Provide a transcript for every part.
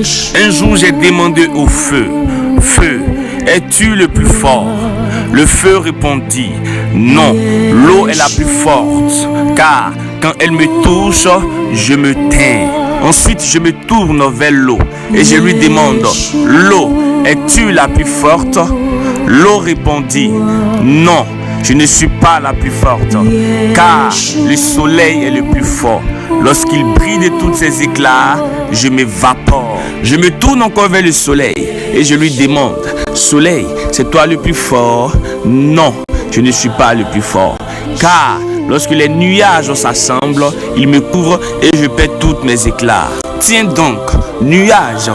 Un jour j'ai demandé au feu, feu, es-tu le plus fort? Le feu répondit, non, l'eau est la plus forte, car quand elle me touche, je me teins. Ensuite, je me tourne vers l'eau et je lui demande, l'eau, es-tu la plus forte? L'eau répondit, non, je ne suis pas la plus forte, car le soleil est le plus fort. Lorsqu'il brille de tous ses éclats, je m'évapore. Je me tourne encore vers le soleil et je lui demande, soleil, c'est toi le plus fort? Non, je ne suis pas le plus fort, car lorsque les nuages s'assemblent, ils me couvrent et je perds tous mes éclats. Tiens donc, nuage,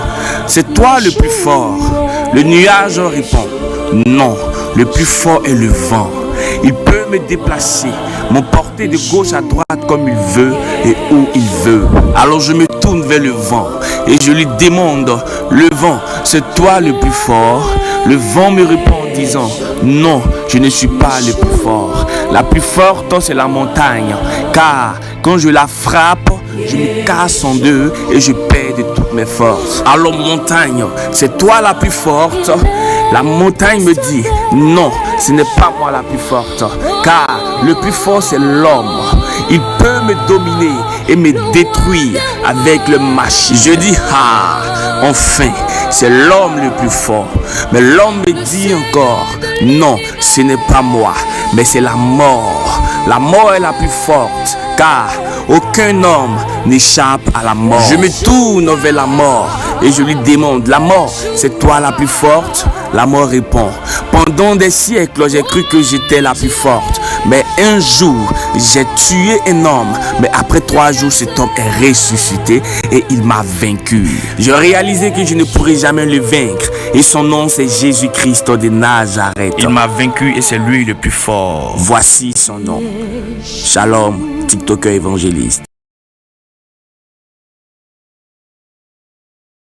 c'est toi le plus fort. Le nuage répond, non, le plus fort est le vent. Il peut me déplacer, m'emporter de gauche à droite comme il veut et où il veut. Alors je me tourne vers le vent et je lui demande, le vent, c'est toi le plus fort? Le vent me répond en disant, non, je ne suis pas le plus fort. La plus forte, c'est la montagne, car quand je la frappe, je me casse en deux et je perds de toutes mes forces. Alors montagne, c'est toi la plus forte? La montagne me dit, non, ce n'est pas moi la plus forte, car le plus fort c'est l'homme. Il peut me dominer et me détruire avec le machine. Je dis, ah, enfin, c'est l'homme le plus fort. Mais l'homme me dit encore, non, ce n'est pas moi, mais c'est la mort. La mort est la plus forte, car aucun homme n'échappe à la mort. Je me tourne vers la mort et je lui demande, la mort, c'est toi la plus forte? La mort répond, pendant des siècles, j'ai cru que j'étais la plus forte. Mais un jour, j'ai tué un homme. Mais après 3 jours, cet homme est ressuscité et il m'a vaincu. Je réalisais que je ne pourrais jamais le vaincre. Et son nom, c'est Jésus-Christ de Nazareth. Il m'a vaincu et c'est lui le plus fort. Voici son nom. Shalom, TikToker évangéliste.